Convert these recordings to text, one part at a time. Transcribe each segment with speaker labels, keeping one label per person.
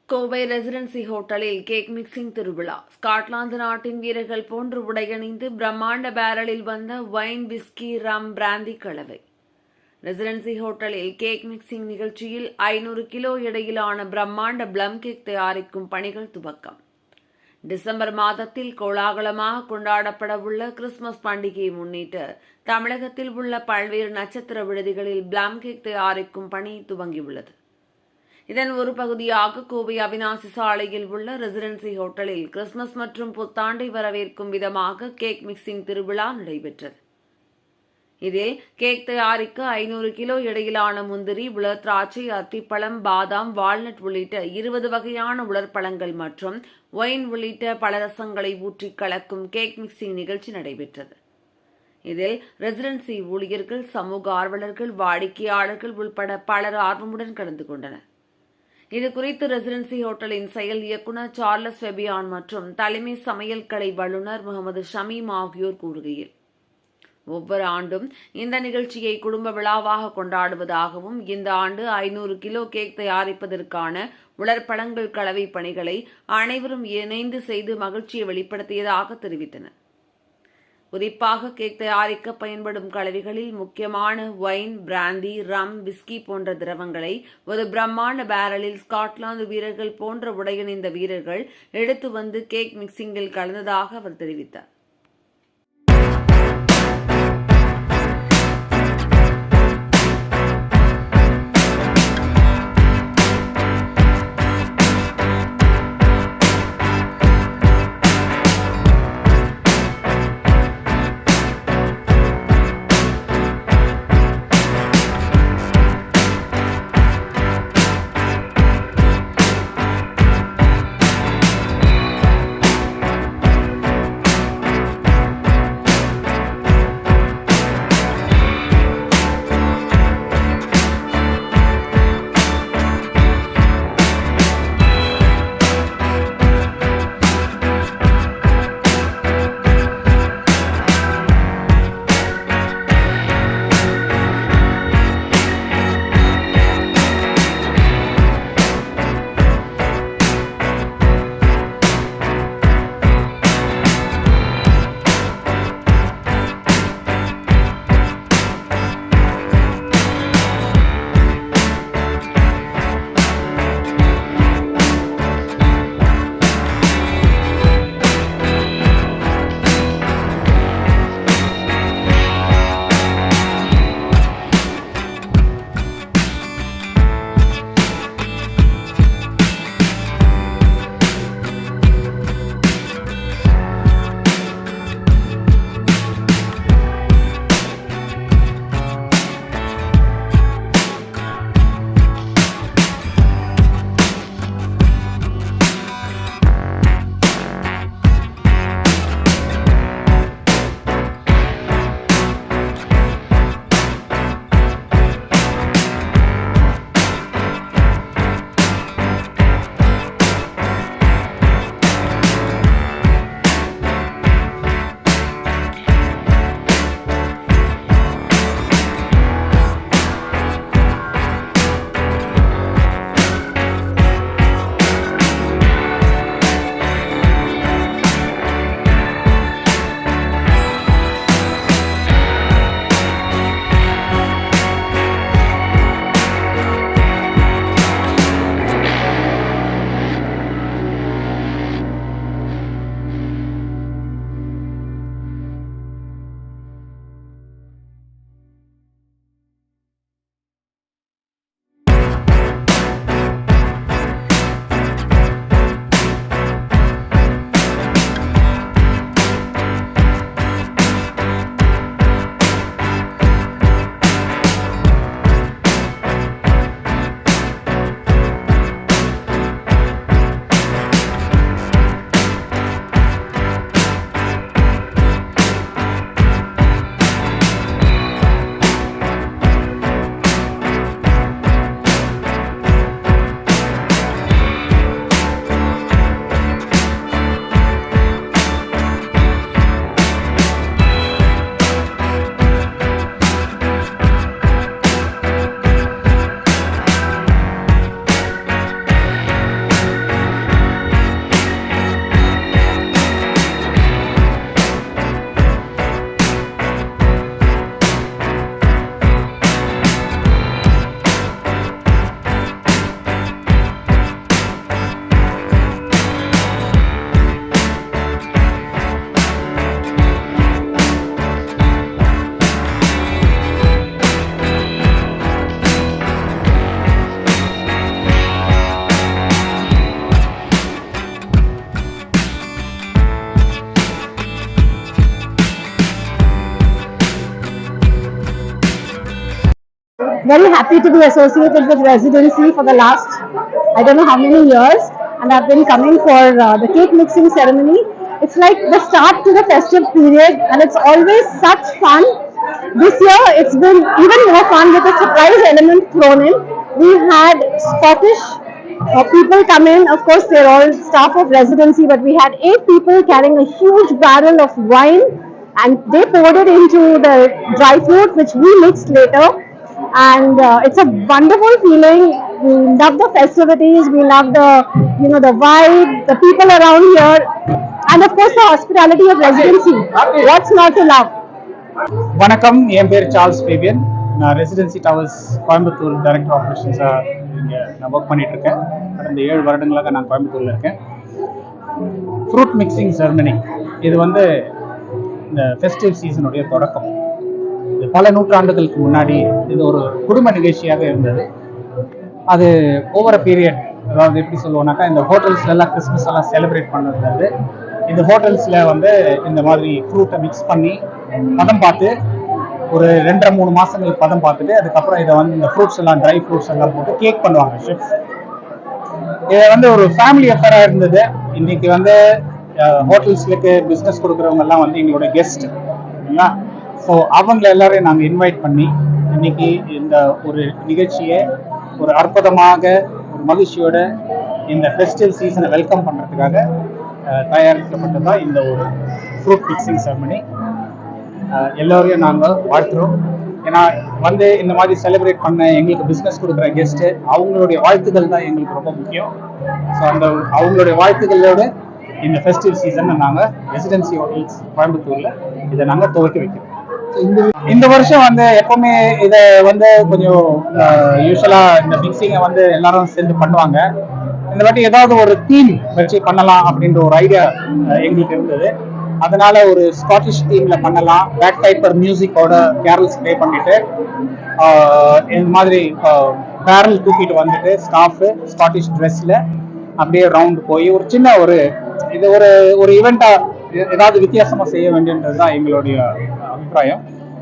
Speaker 1: Kovai residency ஹோட்டலில் cake mixing திருவிழா. Scotland நாட்டின் வீரர்கள் போன்று உடையணிந்து பிரம்மாண்ட பேரலில் வந்த வைன், விஸ்கி, ரம், பிராந்தி கலவை. ரெசிடென்சி ஹோட்டலில் கேக் மிக்சிங் நிகழ்ச்சியில் 500 கிலோ எடையிலான பிரம்மாண்ட பிளம் கேக் தயாரிக்கும் பணிகள் துவக்கம். டிசம்பர் மாதத்தில் கோலாகலமாக கொண்டாடப்படவுள்ள கிறிஸ்துமஸ் பண்டிகையை முன்னிட்டு தமிழகத்தில் உள்ள பல்வேறு நட்சத்திர விடுதிகளில் பிளம் கேக் தயாரிக்கும் பணி துவங்கியுள்ளது. இதன் ஒரு பகுதியாக கோவை அவிநாசி சாலையில் உள்ள ரெசிடென்சி ஹோட்டலில் கிறிஸ்துமஸ் மற்றும் புத்தாண்டை வரவேற்கும் விதமாக கேக் மிக்சிங் திருவிழா நடைபெற்றது. இதில் கேக் தயாரிக்க 500 கிலோ எடையிலான முந்திரி, உலர் திராட்சை, அத்திப்பழம், பாதாம், வால்நட் உள்ளிட்ட 20 வகையான உலர்பழங்கள் மற்றும் ஒயின் உள்ளிட்ட பல ரசங்களை ஊற்றி கலக்கும் கேக் மிக்சிங் நிகழ்ச்சி நடைபெற்றது. இதில் ரெசிடென்சி ஊழியர்கள், சமூக ஆர்வலர்கள், வாடிக்கையாளர்கள் உள்பட பலர் ஆர்வமுடன் கலந்து கொண்டனர். இதுகுறித்து ரெசிடென்சி ஹோட்டலின் செயல் இயக்குநர் சார்லஸ் ஃபெபியான் மற்றும் தலைமை சமையல் கலை வல்லுநர் முகமது ஷமீம் ஆகியோர் கூறுகையில், ஒவ்வொரு ஆண்டும் இந்த நிகழ்ச்சியை குடும்ப விழாவாக கொண்டாடுவதாகவும், இந்த ஆண்டு 500 கிலோ கேக் தயாரிப்பதற்கான உலர்பழங்கள் கலவை பணிகளை அனைவரும் இணைந்து செய்து மகிழ்ச்சியை வெளிப்படுத்தியதாக தெரிவித்தனர். குறிப்பாக கேக் தயாரிக்க பயன்படும் கலவைகளில் முக்கியமான ஒயின், பிராந்தி, ரம், விஸ்கி போன்ற திரவங்களை ஒரு பிரம்மாண்ட பேரலில் ஸ்காட்லாந்து வீரர்கள் போன்ற உடையணிந்த வீரர்கள் எடுத்து வந்து கேக் மிக்சிங்கில் கலந்ததாக அவர் தெரிவித்தார்.
Speaker 2: very happy to be associated with Residency for the last, I don't know how many years, and I've been coming for the cake mixing ceremony. It's like the start to the festive period, and it's always such fun. This year, it's been even more fun with a surprise element thrown in. We had Scottish people come in. Of course, they're all staff of Residency, but we had 8 people carrying a huge barrel of wine, and they poured it into the dry fruit, which we mixed later. And it's a wonderful feeling. We love the festivities. We love the vibe, the people around here, and of course the hospitality of Residency. What's not to love?
Speaker 3: வணக்கம், என் பேர் Charles Fabian. நான் residency towers Coimbatore director ஆப்ரேஷன்ஸாக இங்கே நான் work பண்ணிகிட்ருக்கேன். கடந்த 7 வருடங்களாக நான் கோயம்புத்தூரில் இருக்கேன். ஃப்ரூட் மிக்சிங் செரமனி இது இந்த ஃபெஸ்டிவ் சீசனுடைய தொடக்கம். இது பல நூற்றாண்டுகளுக்கு முன்னாடி இது ஒரு குடும்ப நிகழ்ச்சியாக இருந்தது. அது ஓவர் பீரியட், அதாவது எப்படி சொல்லுவோம்னாக்கா, இந்த ஹோட்டல்ஸ்லாம் கிறிஸ்மஸ் எல்லாம் செலிப்ரேட் பண்ணுறது, இந்த ஹோட்டல்ஸில் இந்த மாதிரி ஃப்ரூட்டை மிக்ஸ் பண்ணி பதம் பார்த்து ஒரு 2-3 மாதங்கள் பதம் பார்த்துட்டு அதுக்கப்புறம் இதை இந்த ஃப்ரூட்ஸ் எல்லாம், ட்ரை ஃப்ரூட்ஸ் எல்லாம் போட்டு கேக் பண்ணுவாங்க ஷெஃப்ஸ். இது ஒரு ஃபேமிலி அஃபேராக இருந்தது. இன்னைக்கு ஹோட்டல்ஸ்லுக்கு பிஸ்னஸ் கொடுக்குறவங்க எல்லாம் எங்களோட கெஸ்ட். ஸோ அவங்கள எல்லாரையும் நாங்கள் இன்வைட் பண்ணி இன்னைக்கு இந்த ஒரு நிகழ்ச்சியை ஒரு அற்புதமாக ஒரு மகிழ்ச்சியோட இந்த ஃபெஸ்டிவல் சீசனை வெல்கம் பண்ணுறதுக்காக தயாரிக்கப்பட்டதான் இந்த ஒரு ஃப்ரூட் மிக்சிங் செரமனி. எல்லோரையும் நாங்கள் வாழ்த்துறோம். ஏன்னா இந்த மாதிரி செலிப்ரேட் பண்ண எங்களுக்கு பிஸ்னஸ் கொடுக்குற கெஸ்ட்டு அவங்களுடைய வாழ்த்துக்கள் தான் எங்களுக்கு ரொம்ப முக்கியம். ஸோ அவங்களுடைய வாழ்த்துக்களோட இந்த ஃபெஸ்டிவல் சீசனை நாங்கள் ரெசிடென்சி ஹோட்டல்ஸ் கோயம்புத்தூரில் இதை நாங்கள் துவக்கி வைக்கிறோம். இந்த வருஷம் எப்பவுமே இதை கொஞ்சம் யூஸ்வலா இந்த மிக்சிங்கை எல்லாரும் சேர்ந்து பண்ணுவாங்க. இந்த வாட்டி ஏதாவது ஒரு தீம் வச்சு பண்ணலாம் அப்படின்ற ஒரு ஐடியா எங்களுக்கு இருந்தது. அதனால ஒரு ஸ்காட்டிஷ் தீம்ல பண்ணலாம். பேக் பைப்பர் மியூசிக்கோட கேரல்ஸ் ப்ளே பண்ணிட்டு இந்த மாதிரி பேரல் தூக்கிட்டு ஸ்டாஃப் ஸ்காட்டிஷ் ட்ரெஸ்ல அப்படியே ரவுண்ட் போய் ஒரு சின்ன இது ஒரு ஈவெண்டா ஏதாவது வித்தியாசமா செய்ய வேண்டியது தான் எங்களுடைய அபிப்பிராயம்.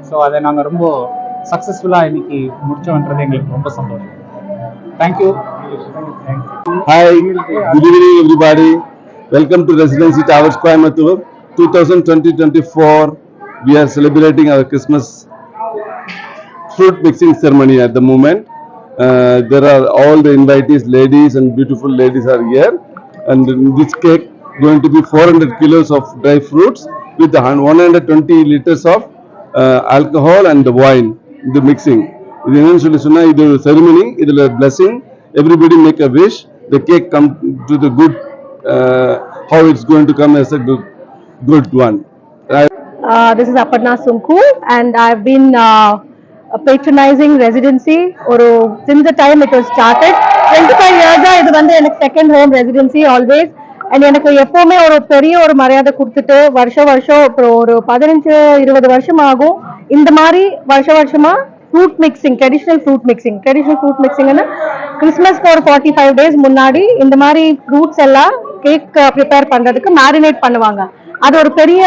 Speaker 3: ஸோ அதை நாங்கள் ரொம்ப சக்ஸஸ்ஃபுல்லாக இன்னைக்கு முடிச்சோன்றது எங்களுக்கு ரொம்ப சந்தோஷம். Thank you.
Speaker 4: Hi, good evening everybody. Welcome to Residency Towers Coimbatore. 2020-24 we are celebrating our Christmas fruit mixing ceremony at the moment. There are all the invitees, ladies and beautiful ladies are here, and this cake going to be 400 kilos of dry fruits with 120 liters of alcohol and the wine, the mixing. இது என்னன்னு சொன்னா, இது ceremony, இதுல blessing, everybody make a wish, the cake come to the good, how it's going to come as a good one.
Speaker 2: This is Aparna Sunku, and I've been patronizing Residency since the time it was started. 25 years இது எனக்கு second home Residency always. And எனக்கு எப்பவுமே பெரிய மரியாதை கொடுத்துட்டு வருஷம் அப்புறம் ஒரு 15-20 வருஷம் ஆகும் இந்த மாதிரி வருஷமா ஃப்ரூட் மிக்சிங், ட்ரெடிஷ்னல் ஃப்ரூட் மிக்சிங்னா கிறிஸ்மஸ்க்கு ஒரு 45 days முன்னாடி இந்த மாதிரி ஃப்ரூட்ஸ் எல்லாம் கேக் ப்ரிப்பேர் பண்றதுக்கு மேரினேட் பண்ணுவாங்க. அது ஒரு பெரிய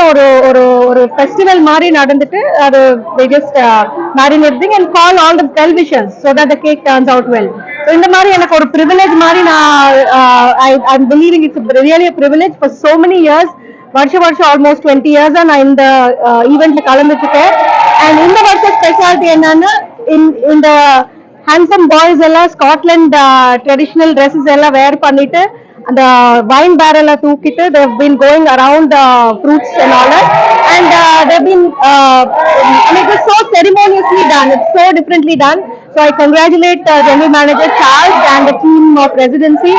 Speaker 2: ஒரு ஃபெஸ்டிவல் மாதிரி நடந்துட்டு அது just marinating and call all the well wishers so that the cake turns out well. So இந்த மாதிரி எனக்கு ஒரு privilege மாதிரி I'm believing it's really a privilege for so many years. வருஷம் almost 20 years நான் இந்த ஈவென்ட்ல கலந்துட்டேன். அண்ட் இந்த வருஷம் ஸ்பெஷாலிட்டி என்னன்னா இந்த ஹேண்ட்ஸம் பாய்ஸ் எல்லாம் ஸ்காட்லாண்ட் ட்ரெடிஷனல் ட்ரெஸ்ஸஸ் எல்லாம் வேர் பண்ணிட்டு அந்த wine barrel தூக்கிட்டு they've been going around the fruits and all that, and they've been it was so ceremoniously done, it's so differently done. So I congratulate General Manager Charles and the team of Residency,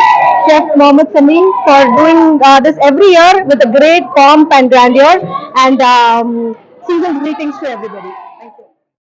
Speaker 2: Chef Mohammed Samin, for doing this every year with a great pomp and grandeur, and season's greetings to everybody.